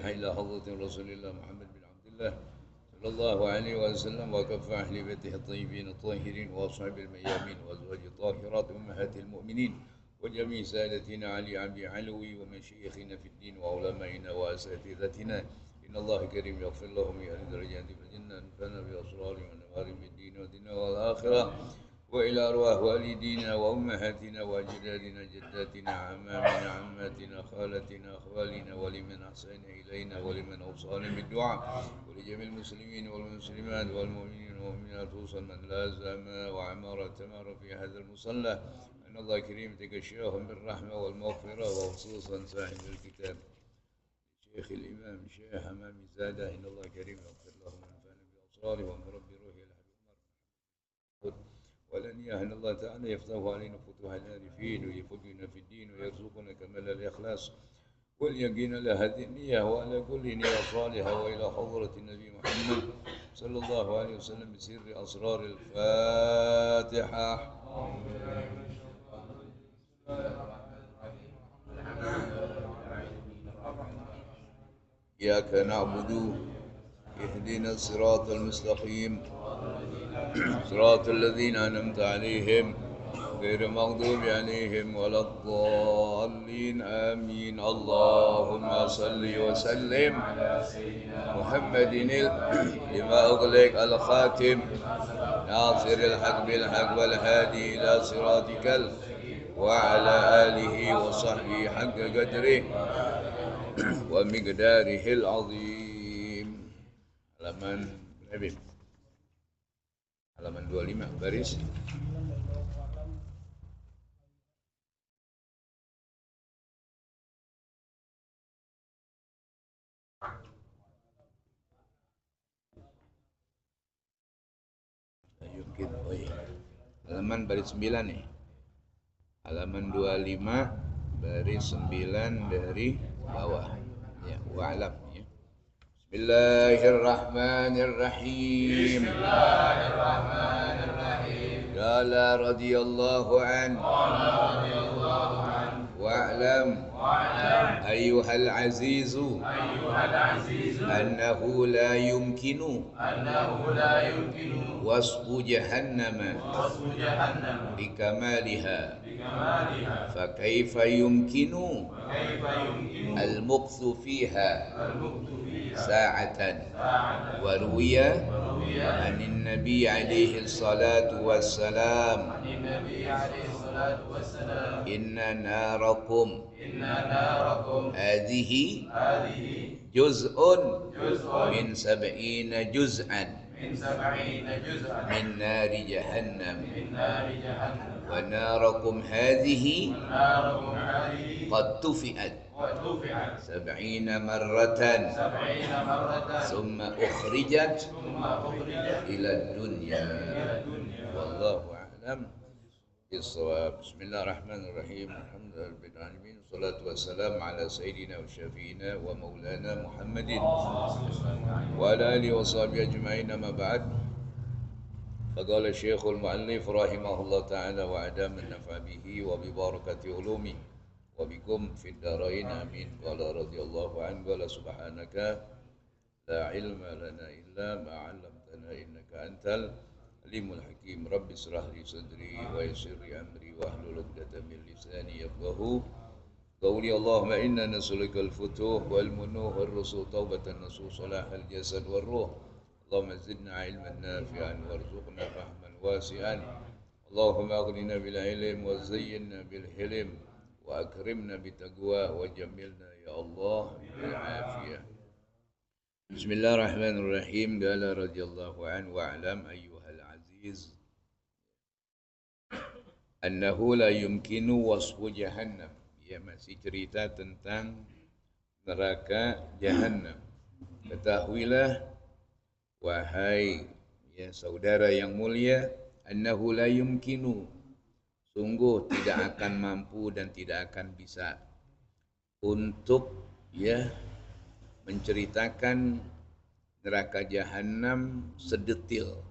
الفاتحة إلى حضرة رسول الله محمد بن عبد الله صلى الله عليه وسلم وكفى أهل بيته الطيبين الطاهرين وأصحاب الميامين وأزواج الطاهرات أمهات المؤمنين وجميع سادتنا علي عبد علوي ومشايخنا في الدين وعلمائنا وأساتذتنا إن الله كريم يغفر لهم يعني درجات في الجنة نفعنا بأسرارهم ونوارهم الدين والدنيا والآخرة وإلى أرواح والدينا وأمهاتنا وأجدادنا جداتنا عمامنا عماتنا خالتنا أخوالنا ولمن أحسن إلينا ولمن أوصانا بالدعاء ولجميع المسلمين والمسلمات والمؤمنين والمؤمنات خصوصا من لازم وعمر تمر في هذا المصلى أن الله كريم تغشاهم بالرحمة والمغفرة وخصوصا صاحب الكتاب شيخ الإمام شيخ حمام زادة إن الله كريم يغفر لهم ونفعنا بأسرارهم ومربي روحه الحبيب ولن أن الله تعالى يفتح علينا فتوح العارفين ويفقهنا في الدين ويرزقنا كمال الإخلاص واليقين لهذه النية وعلى كل نية صالحة وإلى حضرة النبي محمد صلى الله عليه وسلم بسر أسرار الفاتحة. إياك نعبد اهدنا الصراط المستقيم صراط الذين أنعمت عليهم غير المغضوب عليهم ولا الضالين آمين. اللهم صل وسلم محمد لما أغلق الخاتم ناصر الحق بالحق والهادي إلى صراطك وعلى آله وصحبه حق قدره ومقداره العظيم. halaman 25 baris halaman baris 9 nih. Halaman 25 baris 9 dari bawah. Ya, wa'lam ya. Bismillahirrahmanirrahim. Bismillahirrahmanirrahim. Qala radhiyallahu an. Wa'lam ayyuhal azizu annahu la yumkinu wasfu jahannama bikamaliha fakaifa yumkinu al-muqthu fiha sa'atan wa ruwiya anin nabi alaihi salatu wassalam inna narakum hadhihi juz'un min sab'ina juz'an min nari jahannam wa narakum hadhihi qad tufi'at sab'ina marratan thumma ukhrijat ila dunya wallahu a'lam bisawab. Bismillahirrahmanirrahim. Alhamdulillah rabbil alamin. Wassalatu wassalamu ala sayyidina wa syafiina wa maulana Muhammadin wa ala alihi wa sahbihi ajma'in. Amma ba'd. Faqala Syekhul Mu'allif rahimahullah ta'ala wa adama an-naf'a bihi wa bi barakati ulumi wa bikum fid darain amin. Qala radhiyallahu anhu qala subhanaka la ilma lana illa ma 'allamtana innaka antal alimul hakim. Rabbi israh li sadri wa yassir li amri wa hlul 'uqdatam min lisani yafqahu qawli. Allahumma inna nas'aluka al-futuh wal munuh wal rusul taubatan nasuh salahal jasad wal ruh. Allahumma zidna ilman nafi'an warzuqna fahman wasi'an. Allahumma aghnina bil ilm wa zayyinna bil hilm wa akrimna bit taqwa wa jamilna ya Allah bil afiyah. Bismillahirrahmanirrahim. Qala radhiyallahu anhu wa'lam ayyuhal aziz annahu la yumkinu wasfu jahannam. Ya, masih cerita tentang neraka jahannam. Ketahuilah wahai ya saudara yang mulia, annahu la yumkinu, sungguh tidak akan mampu dan tidak akan bisa untuk ya menceritakan neraka jahanam sedetil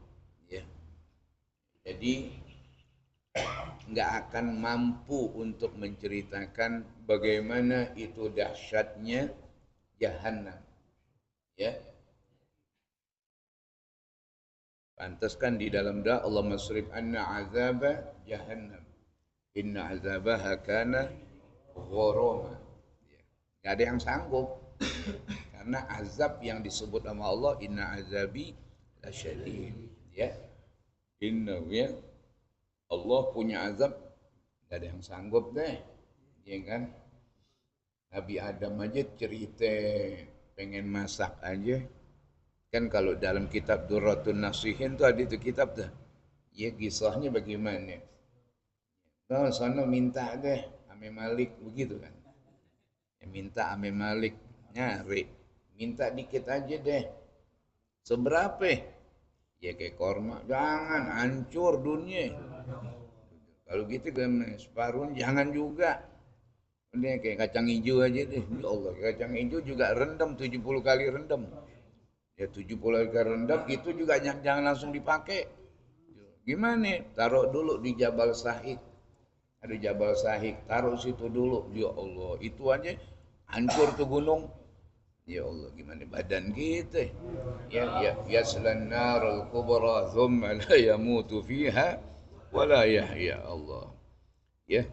ya. Jadi nggak akan mampu untuk menceritakan bagaimana itu dahsyatnya jahannam. Ya. Pantas kan di dalam doa Allah masrif anna azaba jahannam. Inna azabaha kana ghoroma. Ya. Gak ada yang sanggup. Karena azab yang disebut sama Allah inna azabi lasyadid. Ya. Inna ya. Allah punya azab gak ada yang sanggup deh. Ya kan? Nabi Adam aja cerita pengen masak aja. Kan kalau dalam kitab Durratun Nasihin tuh ada itu kitab tuh. Ya kisahnya bagaimana? Nah, sana minta deh ame Malik begitu kan. Ya, minta ame Malik nyari. Minta dikit aja deh. Seberapa? Ya kayak korma. Jangan hancur dunia. Kalau gitu kan separuh jangan juga. Ini kayak kacang hijau aja deh. Ya Allah, kacang hijau juga rendam 70 kali rendam. Ya 70 kali rendam itu juga jangan langsung dipakai. Gimana? Taruh dulu di Jabal Sahik. Ada Jabal Sahik, taruh situ dulu. Ya Allah, itu aja hancur tuh gunung. Ya Allah, gimana badan kita? Ya yaslan narul kubra thumma la yamutu fiha wa la yahya Allah. Ya.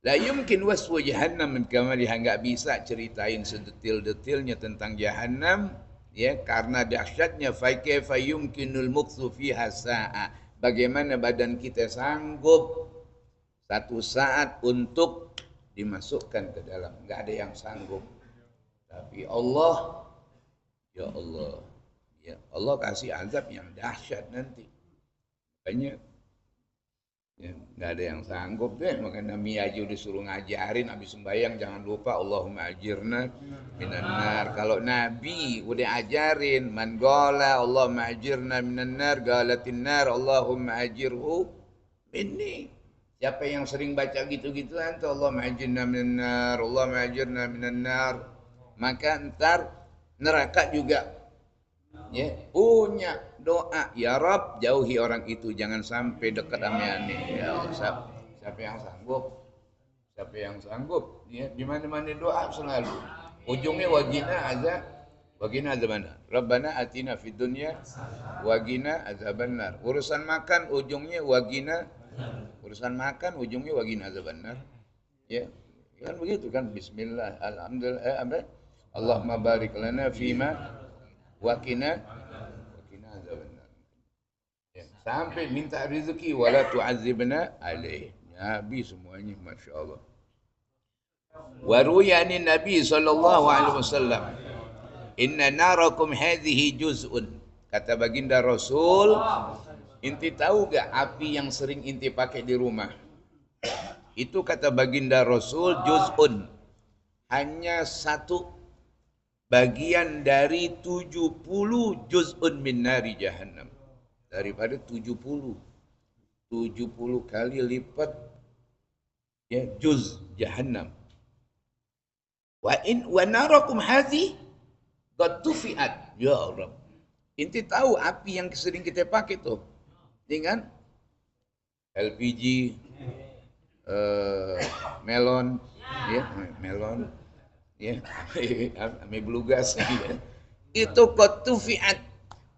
La yumkin wasfu jahannam min kamaliha, enggak bisa ceritain sedetil-detilnya tentang jahannam. Ya, karena dahsyatnya fa kaifa yumkinul muktsu fiha sa'a. Bagaimana badan kita sanggup satu saat untuk dimasukkan ke dalam? Enggak ada yang sanggup. Tapi Allah, ya Allah, ya Allah kasih azab yang dahsyat nanti. Makanya ya, nggak ada yang sanggup deh. Makanya Nabi aja disuruh ngajarin habis sembahyang jangan lupa Allahumma ajirna minan nar. Kalau Nabi udah ajarin man qala Allahumma ajirna minan nar qalatin nar Allahumma ajirhu minni. Siapa yang sering baca gitu-gituan tuh Allahumma ajirna minan nar Allahumma ajirna minan nar, maka ntar neraka juga ya punya doa, ya Rabb jauhi orang itu jangan sampai dekat sama aneh. Ya Allah, siapa yang sanggup? Siapa yang sanggup? Ya, di mana-mana doa selalu ujungnya wagina azabannar. Rabbana atina fid dunya wagina azabannar. Urusan makan ujungnya wagina, urusan makan ujungnya wagina azabannar. Ya, kan begitu kan. Bismillah, alhamdulillah, Allahumma barik lana fima wakina azabannar. Ya, sampai minta rezeki wala tu'adzibna alaih. Nabi semuanya Masya Allah. Waruyani Nabi sallallahu alaihi wasallam inna narakum hadhihi juz'un. Kata baginda Rasul, inti tahu gak api yang sering inti pakai di rumah? Itu kata baginda Rasul juz'un, hanya satu bagian dari 70 juz'un min nari jahannam. Daripada 70 kali lipat ya juz jahannam. Wa narakum hadhi qad tufiat. Ya Allah. Inti tahu api yang sering kita pakai tuh. Ini kan LPG, melon, ya, melon. Ya, ame blugas ya. Itu qad tufiat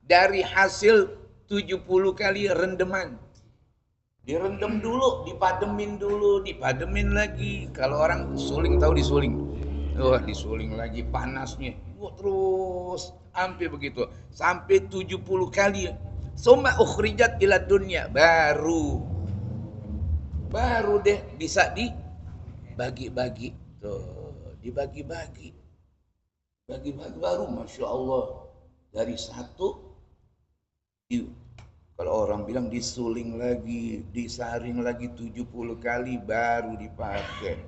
dari hasil 70 kali rendeman. Direndam dulu, dipademin lagi. Kalau orang suling tahu disuling. Wah, disuling lagi panasnya. Wah, terus sampai begitu. Sampai 70 kali. Summa ukhrijat ila dunya, baru deh bisa dibagi-bagi. Tuh, dibagi-bagi. Bagi-bagi baru Masya Allah. Dari satu kalau orang bilang disuling lagi, disaring lagi 70 kali baru dipakai.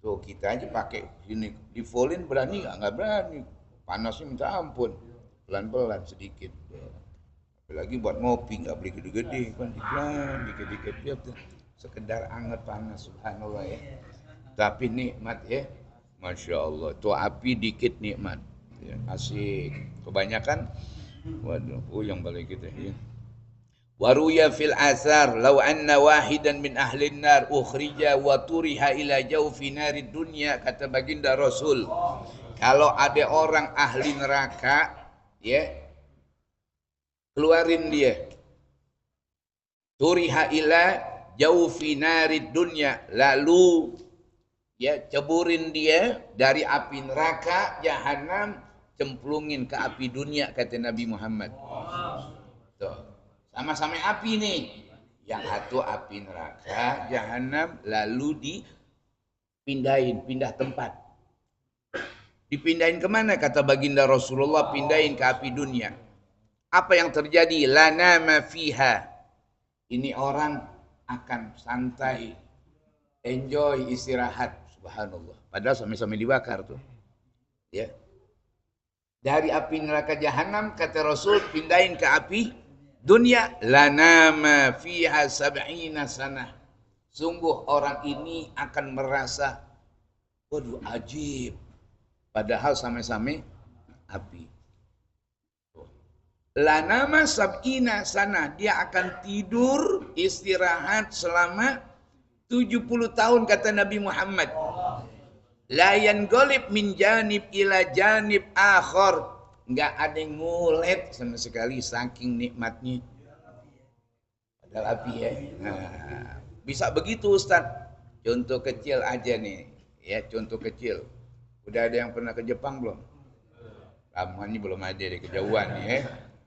Tuh kita aja pakai ini, di volin berani nggak berani. Panasnya minta ampun, pelan-pelan sedikit. Apalagi buat ngopi nggak beli gede-gede, kan dikit-dikit ya, sekedar anget panas, subhanallah ya. Tapi nikmat ya, Masya Allah. Tuh api dikit nikmat, ya, asik. Kebanyakan, waduh, yang balik kita ya. Waruya fil asar law anna wahidan min ahlin nar ukhrija wa turiha ila jawfi narid dunya, kata baginda Rasul, Kalau ada orang ahli neraka, ya, keluarin dia. Turiha ila jaufi narid dunya, lalu ya ceburin dia dari api neraka jahanam, cemplungin ke api dunia, kata Nabi Muhammad. Tuh, sama-sama api nih. Yang satu api neraka jahanam, lalu pindah tempat. Dipindahin kemana? Kata baginda Rasulullah, pindahin ke api dunia. Apa yang terjadi? Lana ma fiha. Ini orang akan santai, enjoy, istirahat. Subhanallah. Padahal sama-sama dibakar tuh. Ya. Dari api neraka jahanam, kata Rasul, pindahin ke api dunia. Lana ma fiha sab'ina sanah. Sungguh orang ini akan merasa, waduh, ajib. Padahal sama-sama api. Lanama sab'ina sana, dia akan tidur istirahat selama 70 tahun, kata Nabi Muhammad. La yanqalib min janib ila janib akhar. Enggak ada yang ngulet sama sekali saking nikmatnya. Padahal api ya. Nah, bisa begitu Ustaz. Contoh kecil aja nih, ya, contoh kecil. Udah ada yang pernah ke Jepang belum? Ramanya belum ada deh, kejauhan nih ya.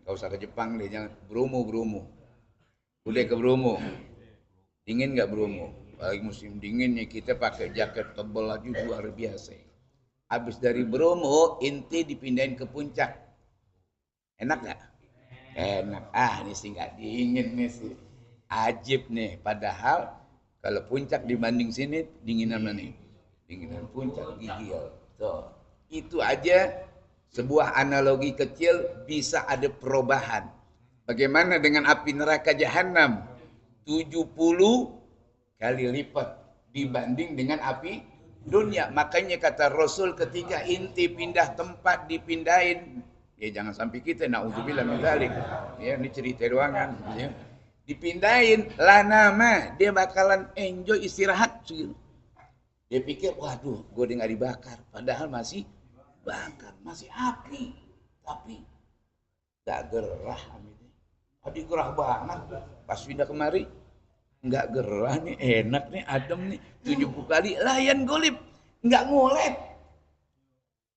Gak usah ke Jepang deh, jangan. Bromo. Udah ke Bromo. Dingin gak Bromo? Apalagi musim dinginnya kita pakai jaket tebal aja luar biasa. Habis dari Bromo, inti dipindahin ke puncak. Enak gak? Enak. Ini sih gak dingin nih sih. Ajib nih. Padahal kalau puncak dibanding sini, dinginan mana nih? Dinginan puncak gigil. Tuh. Itu aja. Sebuah analogi kecil bisa ada perubahan. Bagaimana dengan api neraka jahanam? 70 kali lipat dibanding dengan api dunia. Makanya kata Rasul, ketika inti pindah tempat dipindahin, ya jangan sampai kita naudzubillah min dzalik. Ya, ini cerita doang kan, ya. Dipindahin lanama, dia bakalan enjoy istirahat. Dia pikir, waduh, gue udah nggak dibakar, padahal masih bakar, masih api, tapi gak gerah. Tadi gerah banget, pas pindah kemari nggak gerah nih, enak nih, adem nih. 70 kali layan golib, nggak ngulet.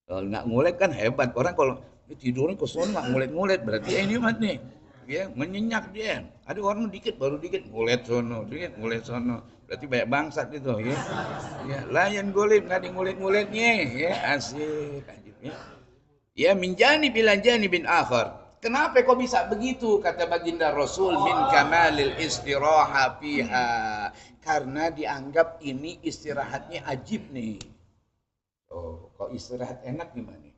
Kalau nggak ngulet kan hebat. Orang kalau tidurnya ke sono nggak ngulet-ngulet, berarti ini mat nih, ya menyenyak dia. Ada orang dikit baru dikit ngulet sono, dikit ngulet sono, berarti banyak bangsat itu, ya. Ya layan golib, nggak ada ngulet-nguletnya, ya asik. Ya minjani bilanjani bin akhar. Kenapa kok bisa begitu? Kata baginda Rasul, min kamalil istiraha fiha. Karena dianggap ini istirahatnya ajib nih. Oh, kok istirahat enak gimana?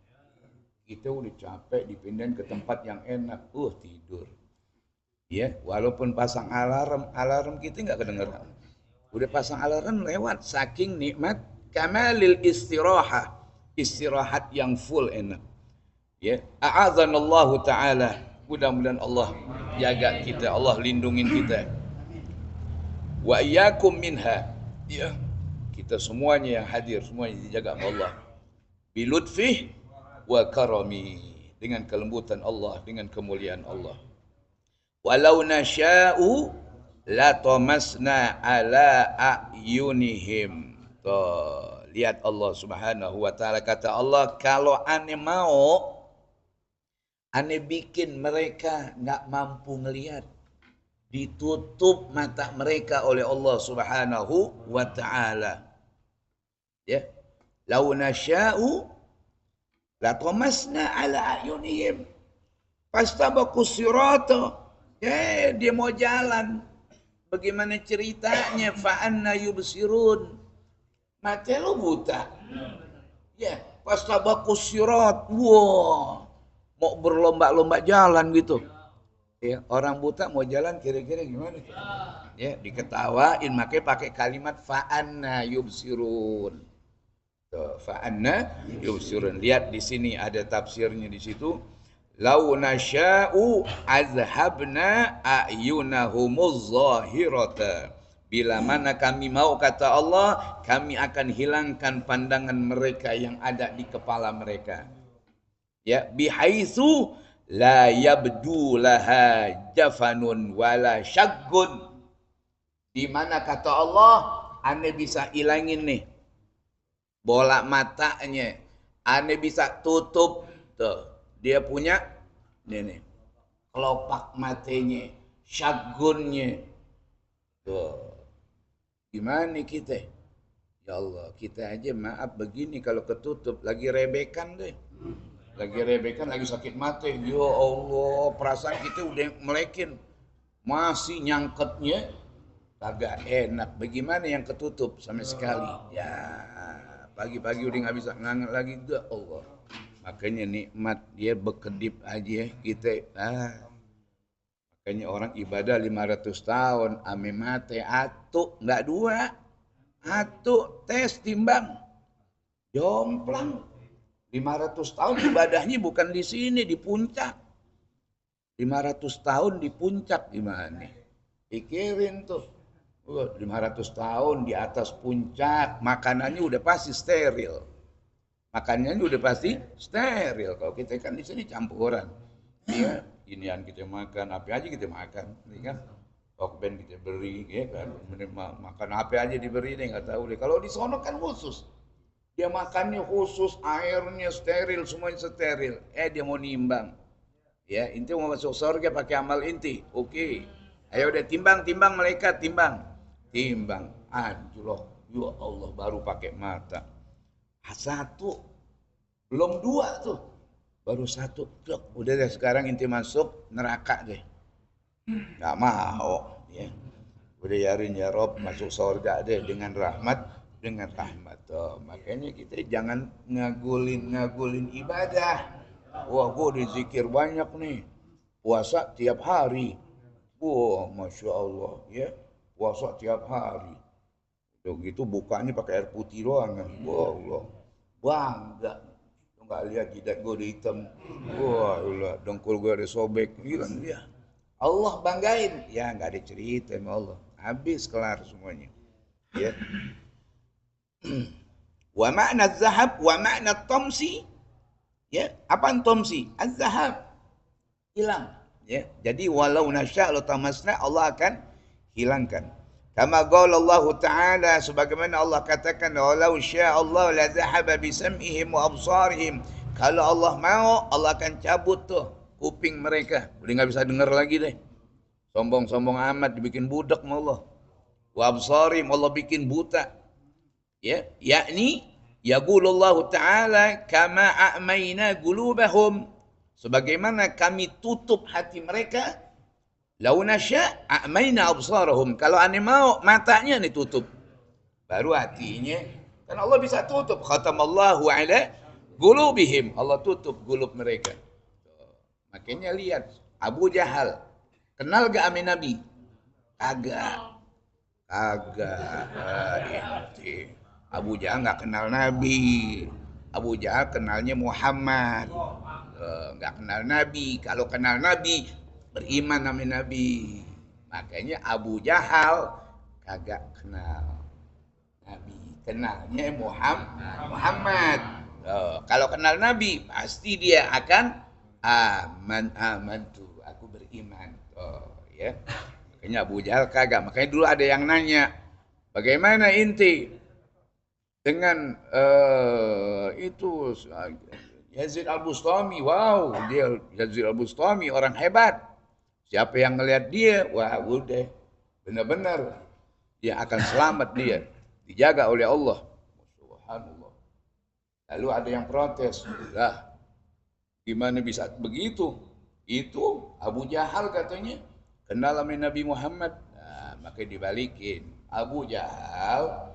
Kita udah capek dipindahin ke tempat yang enak. Tidur. Ya, walaupun pasang alarm kita nggak kedengeran. Udah pasang alarm lewat, saking nikmat kamalil istiraha. Istirahat yang full enak. Ya, a'adzanallahu taala. Mudah-mudahan Allah jaga kita, Allah lindungin kita. Wa iyyakum minha. Ya, kita semuanya yang hadir, semuanya dijaga oleh Allah. Bi lutfih wa karami, dengan kelembutan Allah, dengan kemuliaan Allah. Walau nasya'u la tamasna ala a'yunihim. Tuh. Lihat Allah subhanahu wa ta'ala, kata Allah, kalau ane mau, ane bikin mereka nggak mampu ngelihat, ditutup mata mereka oleh Allah subhanahu wa ta'ala. Ya, lau nasya'u la tamasna ala ayunihim fastabaqus sirata. Ya, dia mau jalan, bagaimana ceritanya? Fa anna yubsirun, mata lo buta. Ya, pas tabakus sirat, wah, mau berlomba-lomba jalan gitu. Ya, orang buta mau jalan kira-kira gimana? Ya, diketawain, makanya pakai kalimat fa'anna yubsirun. Tuh, fa'anna yubsirun. Lihat di sini ada tafsirnya di situ. Lau nasya'u azhabna a'yunahumuz zahirata Bila mana kami mau, kata Allah, kami akan hilangkan pandangan mereka yang ada di kepala mereka. Ya, bihaitsu la yabdu laha jafanun wala syaggun. Di mana kata Allah, ane bisa ilangin nih bola matanya, ane bisa tutup tuh. Dia punya nih kelopak matanya, syaggunnya. Tuh. Gimana kita? Ya Allah, kita aja maaf begini kalau ketutup lagi rebekan deh. Lagi rebekan, lagi sakit mata. Ya Allah, perasaan kita udah melekin. Masih nyangketnya kagak enak. Bagaimana yang ketutup sama sekali? Ya, pagi-pagi udah nggak bisa nganget lagi. Ya Allah. Makanya nikmat dia berkedip aja kita. Makanya orang ibadah 500 tahun, ame mate atu, enggak dua. Atu tes timbang. Jomplang. 500 tahun ibadahnya bukan di sini, di puncak. 500 tahun di puncak gimana? Pikirin tuh. 500 tahun di atas puncak, makanannya udah pasti steril. Makanannya udah pasti steril. Kalau kita kan di sini campuran. Iya. Inian kita makan, apa aja kita makan, kan? Tokben kita beri, ya kan? Makan apa aja diberi deh, nggak tahu deh. Kalau di sono kan khusus, dia makannya khusus, airnya steril, semuanya steril. Dia mau nimbang, ya inti mau masuk surga pakai amal inti, oke. Ayo udah timbang malaikat, timbang. Anjloh, ya Allah baru pakai mata. Satu, belum dua tuh. Baru satu, udah deh sekarang inti masuk neraka deh. Nggak mau, ya. Udah yarin ya Rob masuk surga deh dengan rahmat. Oh, makanya kita jangan ngagulin ibadah. Wah, gue udah zikir banyak nih. Puasa tiap hari. Wah, Masya Allah, ya. Puasa tiap hari. Udah gitu bukanya pakai air putih doang kan. Wah, Allah. Bangga. Nggak lihat jidat gue udah hitam, wah ulah dengkul gue ada sobek, bilang dia Allah banggain, ya nggak ada cerita sama Allah, habis kelar semuanya, ya. Wa makna zahab, wa makna tomsi, ya apaan tomsi? Az-zahab hilang, ya. Jadi walau nasya lo tamasna, Allah akan hilangkan. Kama qala Allah Ta'ala, sebagaimana Allah katakan, walau syaa Allah la zahaba bi sam'ihim wa absarihim. Kalau Allah mau, Allah akan cabut tuh kuping mereka, udah enggak bisa dengar lagi deh. Sombong-sombong amat dibikin budak sama Allah. Wa absarihim, Allah bikin buta. Ya, yakni yaqulullahu Ta'ala kama a'mayna qulubahum. Sebagaimana kami tutup hati mereka. Lau nasya a'mayna absarahum. Kalau ane mau, matanya nih tutup. Baru hatinya. Kan Allah bisa tutup. Khatamallahu ala qulubihim. Allah tutup qulub mereka. Makanya lihat. Abu Jahal. Kenal gak ame Nabi? Kagak. Abu Jahal gak kenal Nabi. Abu Jahal kenalnya Muhammad. Gak kenal Nabi. Kalau kenal Nabi, beriman sama Nabi. Makanya Abu Jahal kagak kenal Nabi, kenalnya Muhammad. Kalau kenal Nabi pasti dia akan amantu, aku beriman. Ya. Makanya Abu Jahal kagak. Makanya dulu ada yang nanya, bagaimana inti dengan itu Yazid Al-Bustami? Wow, dia Yazid Al-Bustami orang hebat. Siapa yang ngelihat dia, wah udah benar-benar dia akan selamat, dia dijaga oleh Allah. Subhanallah. Lalu ada yang protes, lah gimana bisa begitu? Itu Abu Jahal katanya kenal sama Nabi Muhammad. Nah, maka dibalikin. Abu Jahal,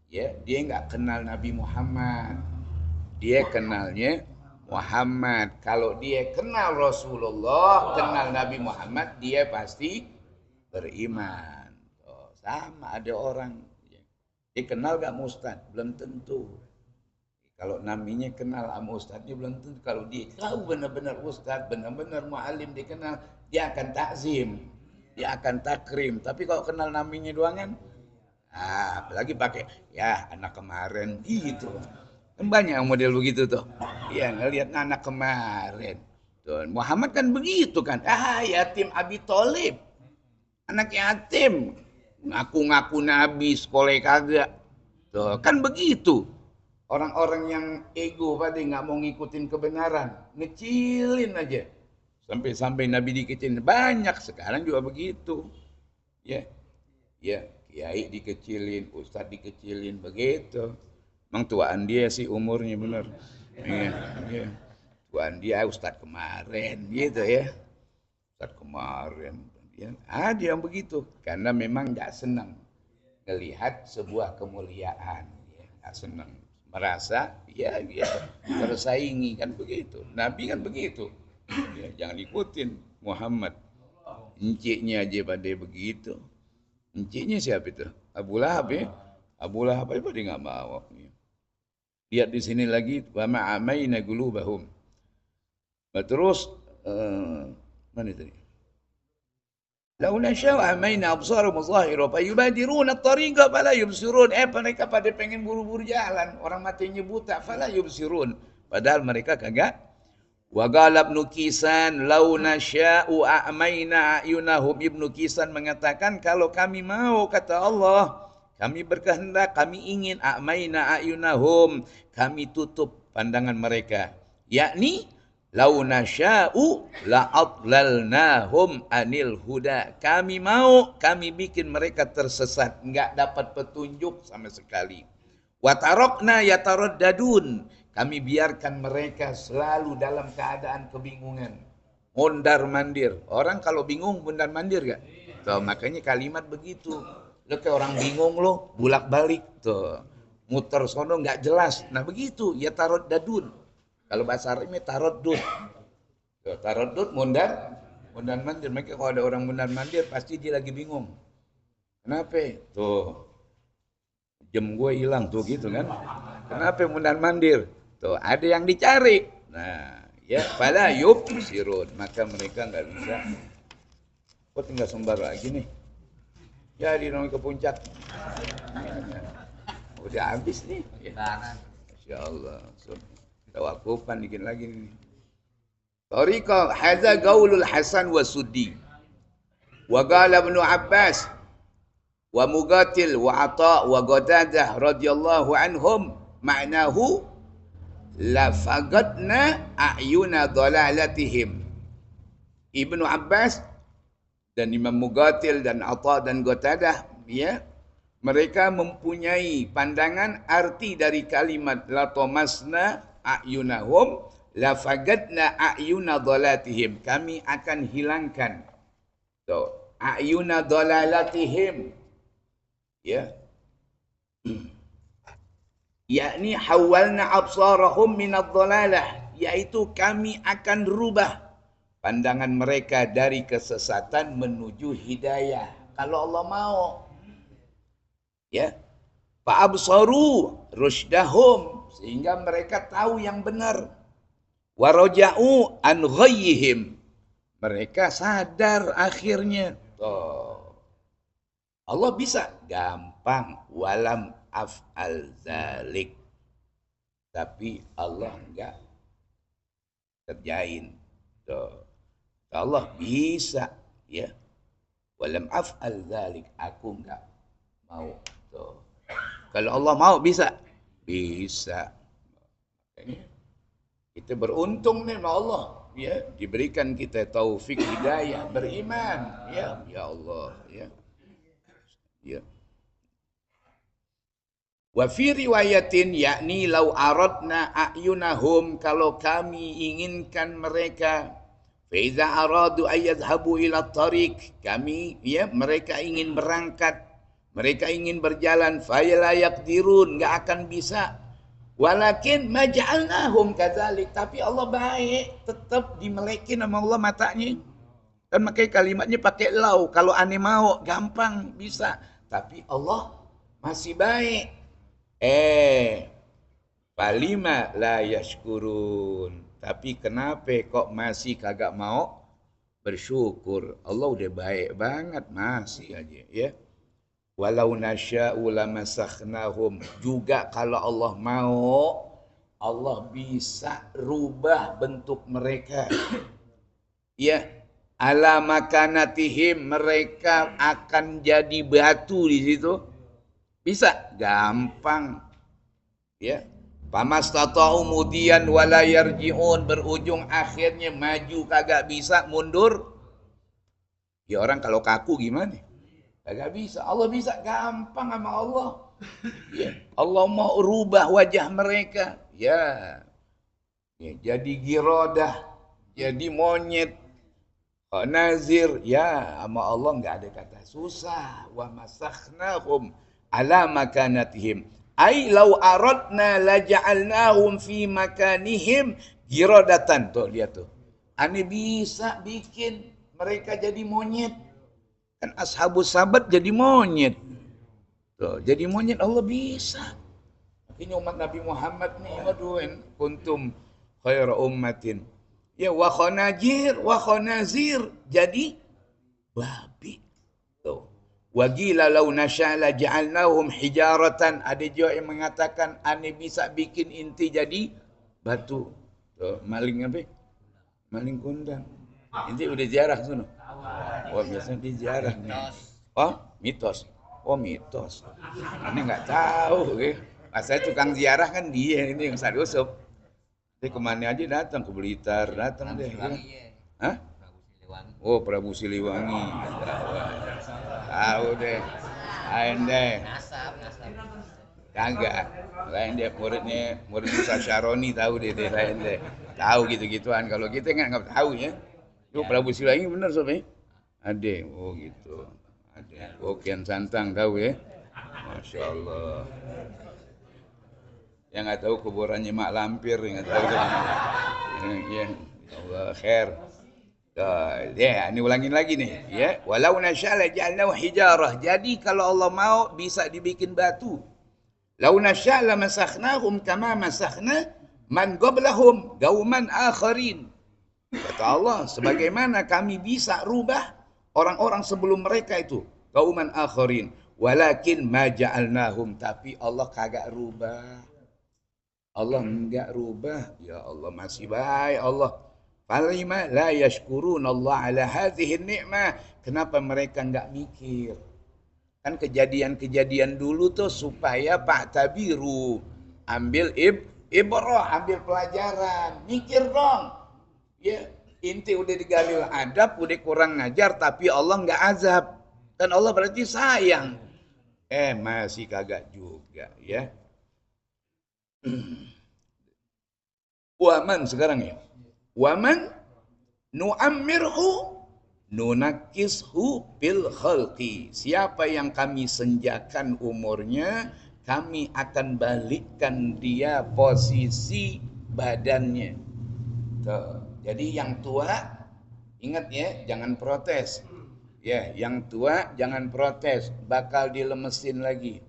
ya dia nggak kenal Nabi Muhammad, dia kenalnya Muhammad. Kalau dia kenal Rasulullah, kenal Nabi Muhammad, dia pasti beriman. Sama ada orang, dia kenal gak Ustaz? Belum tentu. Kalau namanya kenal sama Ustaznya belum tentu. Kalau dia tahu benar-benar Ustaz, benar-benar mu'alim dikenal, dia akan takzim, dia akan takrim. Tapi kalau kenal namanya doang kan, Apalagi pakai ya anak kemarin gitu. Kan banyak yang model begitu tuh. Iya, ngelihat anak kemarin. Tuh, Muhammad kan begitu kan. Yatim Abi Tholib. Anak yatim. Ngaku-ngaku nabi, sekolah kagak. Tuh, kan begitu. Orang-orang yang ego pada nggak mau ngikutin kebenaran, ngecilin aja. Sampai-sampai Nabi dikecilin. Banyak sekarang juga begitu. Ya, ya, kiai dikecilin, ustadz dikecilin, begitu. Emang tuaan dia sih umurnya bener. Iya, iya. Tuaan dia ustadz kemarin, gitu ya. Ustadz kemarin. Ya, ada yang begitu. Karena memang nggak senang melihat sebuah kemuliaan. Ya, nggak senang. Merasa, ya gitu. Tersaingi, kan begitu. Nabi kan begitu. Ya, jangan ikutin Muhammad. Enciknya aja pada begitu. Enciknya siapa itu? Abu Lahab ya. Abu Lahab aja dia nggak mau. Lihat di sini lagi, wa ma'amaina qulubahum. Terus mana tadi? Lau nasya'u amaina absarahum zahira fayubadiruna at-tariqa fala yubsirun. Mereka pada pengen buru-buru jalan, orang matanya buta, fala yubsirun. Padahal mereka kagak. Wa qala Ibnu Kisan lau nasya'u a'maina ayunahum. Ibnu Kisan mengatakan kalau kami mau, kata Allah, kami berkehendak, kami ingin a'maina ayunahum, kami tutup pandangan mereka. Yakni lau nasya'u la'adlalnahum anil huda. Kami mau, kami bikin mereka tersesat, enggak dapat petunjuk sama sekali. Wa tarakna yataraddadun. Kami biarkan mereka selalu dalam keadaan kebingungan. Mondar mandir. Orang kalau bingung mondar mandir gak? Tuh, makanya kalimat begitu. Lo kayak orang bingung lo, bulak balik. Tuh, muter sono nggak jelas. Nah begitu, ya taraddadun. Kalau bahasa Arabnya taraddud. Tuh, taraddud mondar mandir. Mereka kalau ada orang mondar mandir pasti dia lagi bingung. Kenapa? Tuh, jam gue hilang tuh gitu kan. Kenapa mondar mandir? Tuh, ada yang dicari. Nah, ya, pada yubsirun. Maka mereka nggak bisa. Kok tinggal sembar lagi nih? Jadi nong ke puncak. Udah habis nih. Masya Allah. Tawakupan dikit lagi nih. Tariqah hadza qaulul Hasan wa Suddi. Wa qala Ibnu Abbas wa Muqatil wa Atha wa Qatadah radhiyallahu anhum ma'nahu la fagadna a'yuna dhalalatihim. Ibnu Abbas dan Imam Muqatil dan Atha dan Qatadah, ya, mereka mempunyai pandangan arti dari kalimat la tamasna a'yunahum la fagadna a'yuna dhalatihim. Kami akan hilangkan tuh a'yuna dhalalatihim, ya, yakni hawalna absarahum minadh dhalalah, yaitu kami akan rubah pandangan mereka dari kesesatan menuju hidayah kalau Allah mau, ya. Fa absaru rusydahum, sehingga mereka tahu yang benar. Wa raja'u an ghayyihim, mereka sadar akhirnya. Tuh, Allah bisa gampang, walam af'al zalik, tapi Allah enggak kerjain. Tuh, Allah bisa, ya, walam af'al zalik, aku enggak mau. Tuh, kalau Allah mau bisa, bisa. Kita beruntung nih sama Allah, ya, diberikan kita taufik hidayah beriman, ya, ya Allah, ya, ya. Wa fi riwayatin, yakni lau aradna a'yunahum, kalau kami inginkan mereka, fa iza aradu ayyadhhabu ila tariq, kami, ya, mereka ingin berangkat, mereka ingin berjalan, fa la yaqdirun, enggak akan bisa. Walakin maja'alnahum kadzalik, tapi Allah baik, tetap dimelekin sama Allah matanya. Kan makanya kalimatnya pakai lau, kalau aneh mau gampang bisa, tapi Allah masih baik. Falima la yashkurun, tapi kenapa kok masih kagak mau bersyukur? Allah udah baik banget, masih aja, ya. Walau nasya'u lamasakhnahum. Juga kalau Allah mau, Allah bisa rubah bentuk mereka. Ya, ala makanatihim, mereka akan jadi batu di situ. Bisa, gampang. Ya. Pamastata'u mudian wala yarji'un, berujung akhirnya maju kagak bisa, mundur. Ya orang kalau kaku gimana? Kagak bisa. Allah bisa, gampang sama Allah. Ya, Allah mau rubah wajah mereka. Ya, jadi girodah, jadi monyet, nazir. Ya, sama Allah nggak ada kata susah. Wa masakhnahum ala makanatihim. Ai lau aradna laja'alnahum fi makanihim girodatan. Tuh lihat tuh. Ane bisa bikin mereka jadi monyet. Kan ashabus sabat jadi monyet. Tuh, jadi monyet Allah bisa. Ini umat Nabi Muhammad nih, waduh, kuntum khaira ummatin. Ya wa khanazir jadi babi. Tuh. Wa qila law nasya la ja'alnahum hijaratan. Ada juga yang mengatakan ane bisa bikin inti jadi batu. Tuh, maling apa? Maling kundang. Inti udah ziarah sono. Oh, biasanya di ziarah nih. Oh, mitos. Oh, mitos. Ane enggak tahu, saya tukang ziarah kan dia ini yang Ustaz Yusuf. Dia kemana aja datang, ke Blitar datang deh. Hah? Oh, Prabu Siliwangi. Tahu deh. Lain deh. Kagak. Lain deh murid Ustaz Syaroni tahu deh lain deh. Tahu gitu-gituan. Kalau kita nggak tahu ya. Itu Prabu Siliwangi bener sob ya? Ade. Oh gitu. Ade. Oh Kian Santang tahu ya. Masya Allah. Yang nggak tahu kuburannya Mak Lampir, nggak tahu kan? Ya, Allah khair. Ya, ini ulangin lagi nih. Ya, walau nasya'ala ja'alnahu hijarah. Jadi kalau Allah mau bisa dibikin batu. Lau nasya'ala masakhnahum kama masakhna man qablahum gauman akharin. Kata Allah, sebagaimana kami bisa rubah orang-orang sebelum mereka itu, gauman akharin. Walakin ma ja'alnahum, tapi Allah kagak rubah. Allah enggak rubah. Ya Allah masih baik Allah. Falima la yashkurun Allah ala hadhihi ni'mah. Kenapa mereka enggak mikir? Kan kejadian-kejadian dulu tuh supaya Pak Tabiru ambil ibrah, ambil pelajaran. Mikir dong. Ya, inti udah digalil adab, udah kurang ngajar tapi Allah enggak azab. Dan Allah berarti sayang. Masih kagak juga ya. Waman sekarang ya. Waman nu'ammirhu nunakishu bil khalqi. Siapa yang kami senjakan umurnya, kami akan balikkan dia posisi badannya. Tuh. Jadi yang tua ingat ya, jangan protes. Ya, yang tua jangan protes, bakal dilemesin lagi.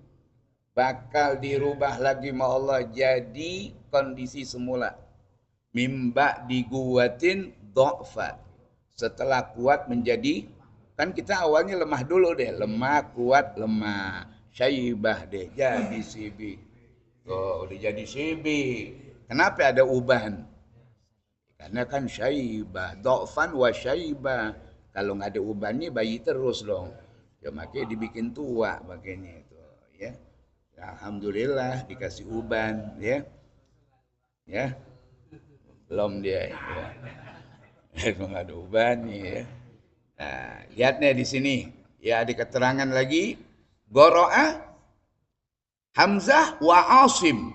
Bakal dirubah lagi sama Allah jadi kondisi semula. Mimba diguatin do'fa. Setelah kuat menjadi, kan kita awalnya lemah dulu deh. Lemah, kuat, lemah. Syaibah deh, jadi sibi. Oh, udah jadi sibi. Kenapa ada ubahan? Karena kan syaibah. Do'fan wa syaibah. Kalau nggak ada ubahannya bayi terus dong. Ya makanya dibikin tua makanya itu. Ya. Alhamdulillah dikasih uban ya. Ya. Belum dia ya. Emang ada uban nih ya. Nah, lihat nih di sini. Ya ada keterangan lagi. Qara'a Hamzah wa Asim.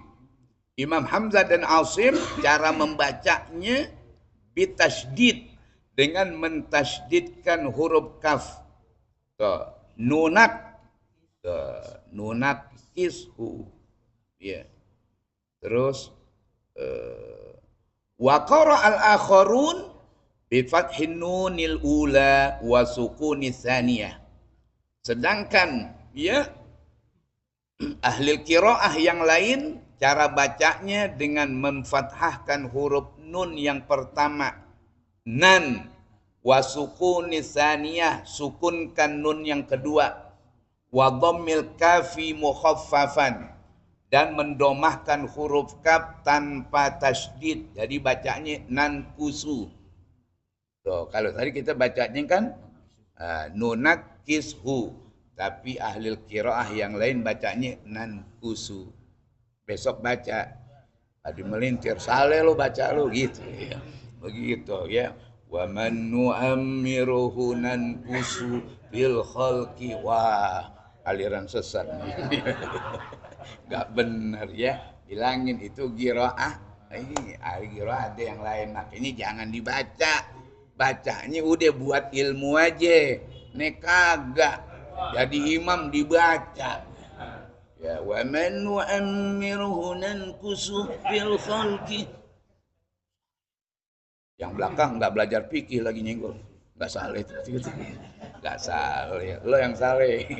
Imam Hamzah dan Asim cara membacanya bitasydid dengan mentasydidkan huruf kaf. Tuh, nunak. Tuh, nunak ishu ya. Terus wa qara al-akharun bi fathin nunil ula wa sukuni tsaniyah. Sedangkan ya ahli qiraah yang lain cara bacanya dengan memfathahkan huruf nun yang pertama nan wa sukuni tsaniyah, sukunkan nun yang kedua. Wa dhammil kafi mukhaffafan, dan mendomahkan huruf kaf tanpa tasydid. Jadi bacanya nankusu. Tuh, kalau tadi kita bacanya kan nunakishu, tapi ahli qiraah yang lain bacanya nankusu. Besok baca, tadi melintir, saleh lo baca lo gitu ya. Begitu ya. Wa man nu'ammiruhu nankusu fil khalqi. Wah, aliran sesat nih. Gak benar ya. Bilangin itu qiraah. Ini qiraah ada yang lain, makanya jangan dibaca. Bacanya udah buat ilmu aja. Nih kagak jadi imam dibaca. Ya, wa man nu'ammiruhu nankusu fil khalqi. Yang belakang nggak belajar fikih lagi nyenggol. Nggak saleh itu. Nggak saleh. Lo yang saleh.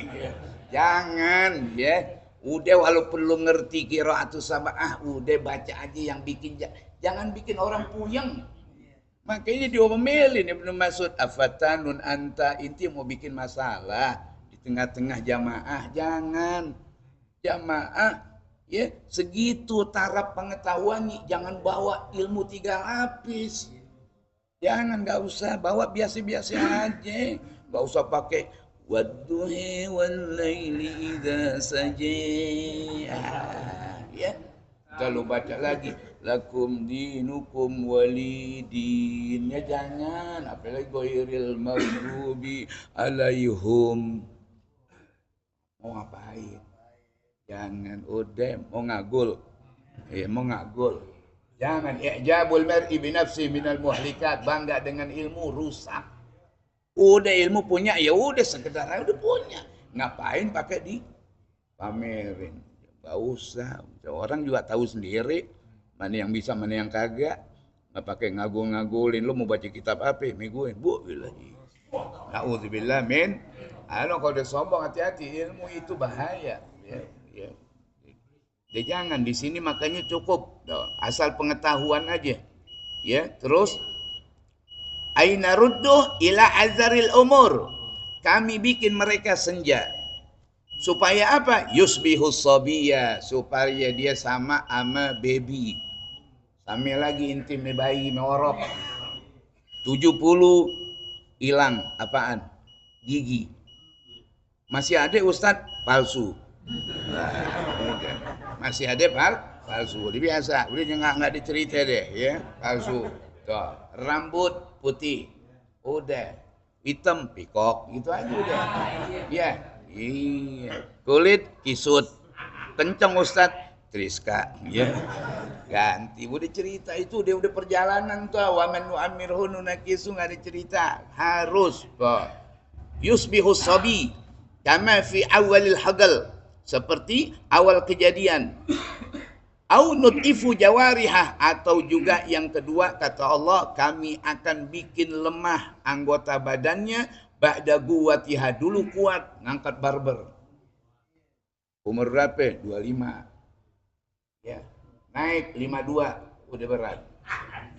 Jangan ya. Udah walaupun lo ngerti qiraatus sab'ah, udah baca aja yang bikin. Jangan bikin orang puyeng. Makanya diomelin Ibnu Mas'ud, afatanun anta, inti mau bikin masalah di tengah-tengah jamaah. Jangan. Jamaah ya segitu taraf pengetahuannya, jangan bawa ilmu 3 lapis. Jangan, nggak usah bawa biasa-biasa aja. Nggak usah pakai wadduhi wal laili idza saja. Ya. Kalau baca lagi lakum dinukum walidin, ya jangan, apalagi ghairil maghdubi alaihim. Mau ngapain? Jangan, udah mau ngagul. Mau ngagul. Jangan i'jabul mar'i bi nafsi minal muhlikat, bangga dengan ilmu rusak. Udah ilmu punya, ya udah sekedar udah punya. Ngapain pakai di pamerin? Gak usah. Orang juga tahu sendiri mana yang bisa, mana yang kagak. Nggak pakai ngagul-ngagulin. Lo mau baca kitab apa? Miguin. Bu, billahi. Na'udzubillah min. Kalau udah sombong, hati-hati. Ilmu itu bahaya. Ya. Jadi jangan di sini, makanya cukup asal pengetahuan aja. Ya, terus aina rudduh ila azaril umur. Kami bikin mereka senja. Supaya apa? Yusbihus sabiyya, supaya dia sama baby. Sama lagi intim bayi meorok. 70 hilang apaan? Gigi. Masih ada Ustadz? Palsu. Masih ada palsu. Udah biasa, udah nggak dicerita deh ya, palsu. Tuh, rambut putih. Udah. Hitam pikok, gitu aja udah. Ya. Iya, kulit kisut, kenceng Ustadz, Triska, ya ganti. Udah cerita itu, dia udah perjalanan tuh. Waman nu'amirhu nunakisu, nggak ada cerita. Harus yusbihus sabi kama fi awalil hagal, seperti awal kejadian. Au nutifu jawarihah, atau juga yang kedua kata Allah, kami akan bikin lemah anggota badannya. Ba'da guwatiha, dulu kuat ngangkat barber. Umur berapa? 25. Ya. Naik 52 udah berat.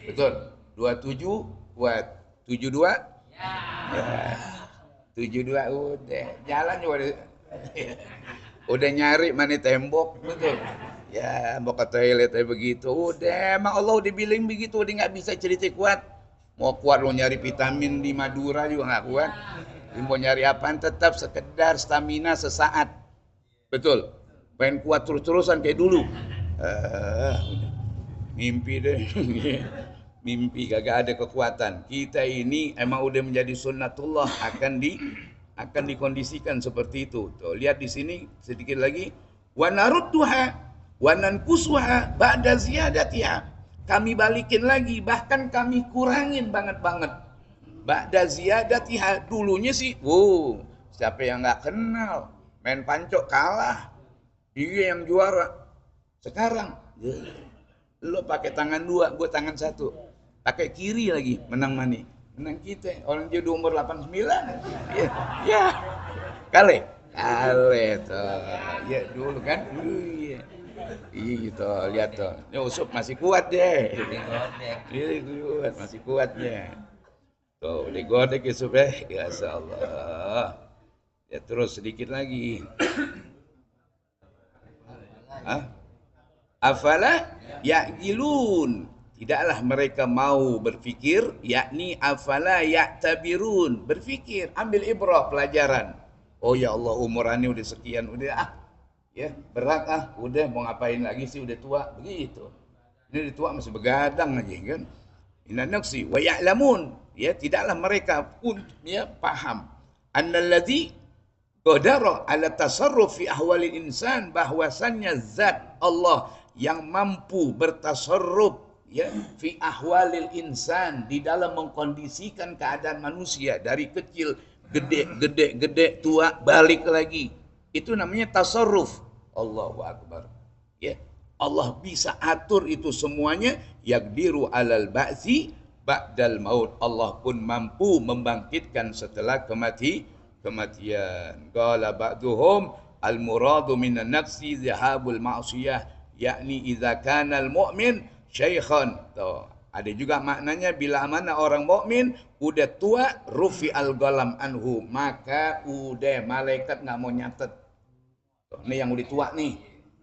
Betul. 27 kuat. 72? Ya. 72 udah. Jalan juga udah nyari mana tembok, betul. Ya, mau ke toilet kayak begitu. Udah, emang Allah udah bilang begitu, udah nggak bisa cerita kuat. Mau kuat lo nyari vitamin di Madura juga nggak kuat. Mau nyari apaan, tetap sekedar stamina sesaat. Betul. Pengen kuat terus-terusan kayak dulu. Mimpi deh. Mimpi, kagak ada kekuatan. Kita ini emang udah menjadi sunnatullah, akan dikondisikan seperti itu. Tuh, lihat di sini sedikit lagi. Wa narudduha wa nankusuha ba'da ziyadatiha. Kami balikin lagi, bahkan kami kurangin banget. Ba'da ziyadatiha, dulunya sih, siapa yang nggak kenal, main pancok kalah, dia yang juara. Sekarang, lo pakai tangan 2, gue tangan 1, pakai kiri lagi, menang menang kita. Orang dia udah umur 89, ya, kale tuh, ya dulu kan, gitu, lihat tuh, Yusuf masih kuat deh, masih kuat deh. Tuh, digodek Yusuf ya Allah. Ya terus sedikit lagi. Afala ya'qilun. Tidaklah mereka mau berfikir, yakni afala ya'tabirun, berfikir, ambil ibrah pelajaran. Oh ya Allah, umur ani udah sekian, udah ya berat udah mau ngapain lagi sih, udah tua begitu. Ini udah tua masih begadang aja kan. Inna nafsi wa ya'lamun, ya tidaklah mereka pun ya paham annalladzi qadara ala tasarruf fi ahwalil insan, bahwasannya zat Allah yang mampu bertasarruf ya fi ahwalil insan, di dalam mengkondisikan keadaan manusia dari kecil gede tua balik lagi, itu namanya tasarruf. Allahu akbar. Ya, Allah bisa atur itu semuanya. Yaqdiru alal ba'si ba'dal maut, Allah pun mampu membangkitkan setelah kematian. Qala ba'duhum al muradu minan nafsi zahabul ma'siyah, yakni idza kana al mu'min syaikhan. Ada juga maknanya bila mana orang mukmin udah tua, rufi al qalam anhu, maka udah malaikat nggak mau nyatet. Ini yang udah tua nih,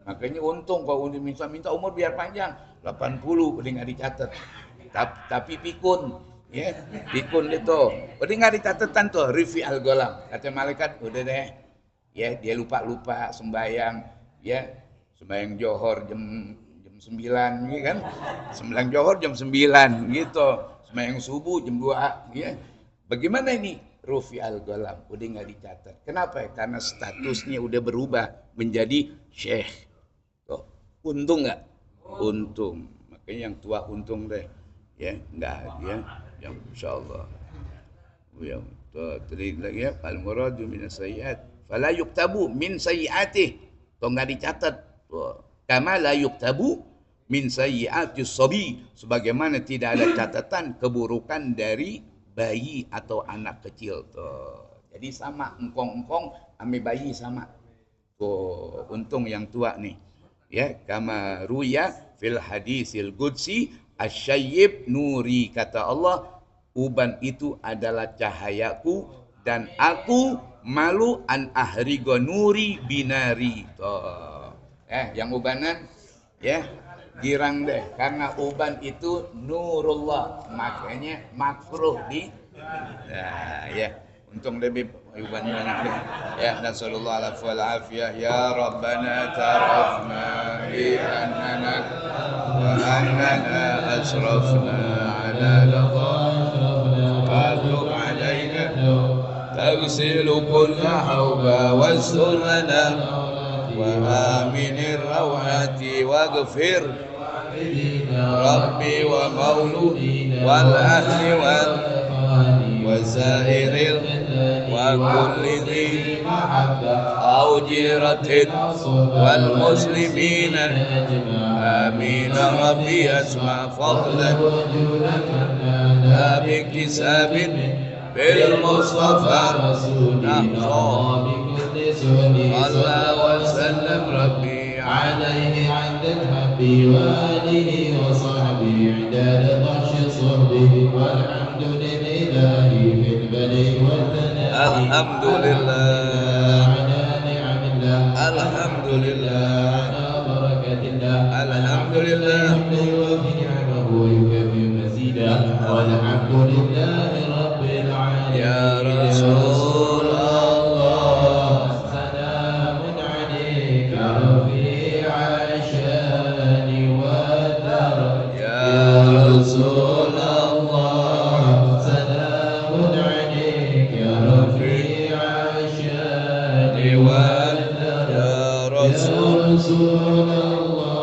makanya untung kalau udah minta umur biar panjang 80 udah nggak dicatat. Tapi pikun ya, pikun itu udah nggak dicatetan tuh, rufi al qalam, kata malaikat udah deh ya, dia lupa sembahyang ya, sembahyang johor jam 9 ya kan, sembahyang johor jam 9 gitu, sembahyang subuh jam 2 ya. Bagaimana ini? Rufi al-qalam, udah nggak dicatat. Kenapa? Karena statusnya udah berubah menjadi syekh. Tuh, untung nggak? Untung. Makanya yang tua untung deh ya, nggak ya, yang insyaallah ya. Tadi lagi ya, al-muradu min sayyi'at fala yuktabu min sayyi'atih, tuh nggak dicatat. Kama la yuktabu min sayyi'atis sabi, sebagaimana tidak ada catatan keburukan dari bayi atau anak kecil tuh. Jadi sama, engkong ame bayi sama. Tuh, untung yang tua nih. Ya, kama ruya fil hadisil qudsi asyayyib nuri, kata Allah, uban itu adalah cahayaku dan aku malu an ahrigo nuri binari. Tuh. Yang ubanan ya girang deh, karena uban itu nurullah, makanya makruh di ya. Untung lebih uban banyak deh ya. Nasallallahu ala wal afiyah. Ya Rabbana tarafna bi annana wa annana asrafna ala fadlub alaina tagsilu kulla hawba wasurlana wa aminir rawati waghfir Rabbi wa mauludi wal ahli wal wasairil wa kulli dhi au jiratin wal muslimina amin Rabbi asma fadlan la biktisabin bil mustafa Allah wa sallam Rabbi alaihi عند الحب وآله وصحبه عداد طرش صحبه والحمد لله في البلي والثناء الحمد لله على نعم الله الحمد لله على بركة الله الحمد لله وفي نعمه ويكفي مزيدا والحمد لله رب العالمين. يا رسول الله سلام عليك رفيع الشان والدرجات. يا رسول الله سلام عليك يا رفيع الشان والدرجات. يا رسول الله